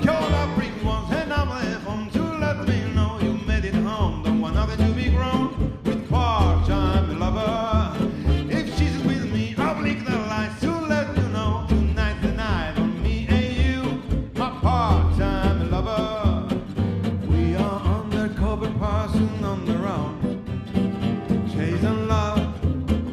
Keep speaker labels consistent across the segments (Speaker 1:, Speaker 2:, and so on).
Speaker 1: Call up pretty ones and I'm at home to let me know you made it home. Don't want nothing to be grown with part-time lover. If she's with me, I'll blink the lights to let you know tonight's the night on me and you, my part-time lover. We are undercover person on the road, chasing love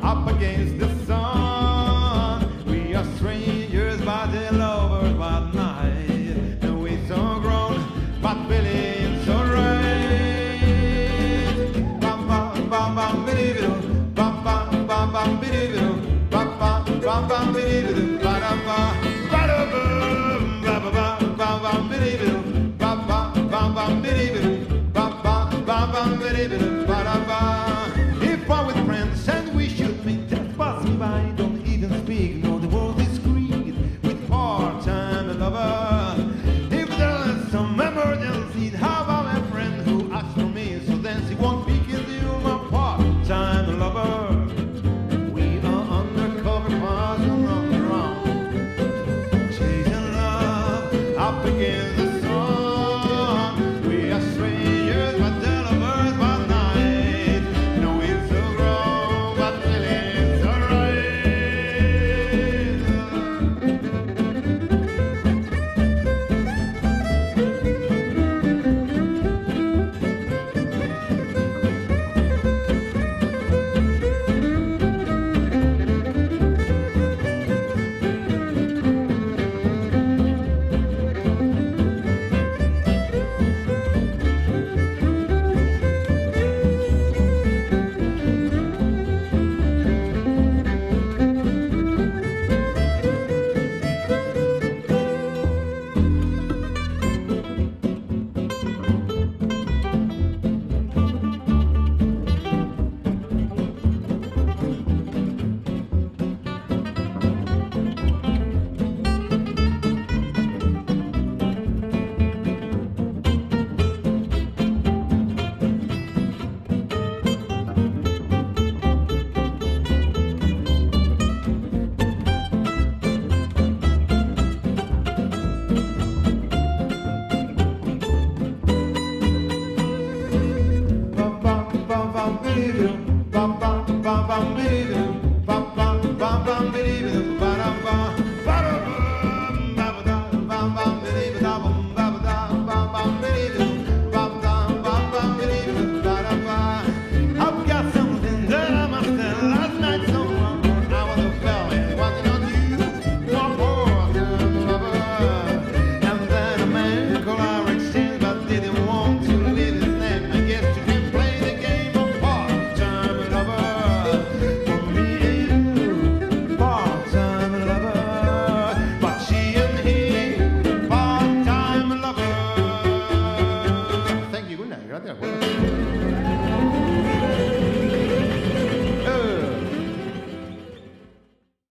Speaker 1: up against the sun. We are strangers but they're lovers by night, and we're so grown but feeling so right. Bam bam bam bam bidi-bidu, bam bam bam bam bidi-bidu, bam bam bam bam bidi-bidu, ba-da-ba, ba-da-bum, ba-ba-bam, bam bam bidi-bidu, bam bam bam bam bidi-bidu, bam bam bam bam bidi-bidu.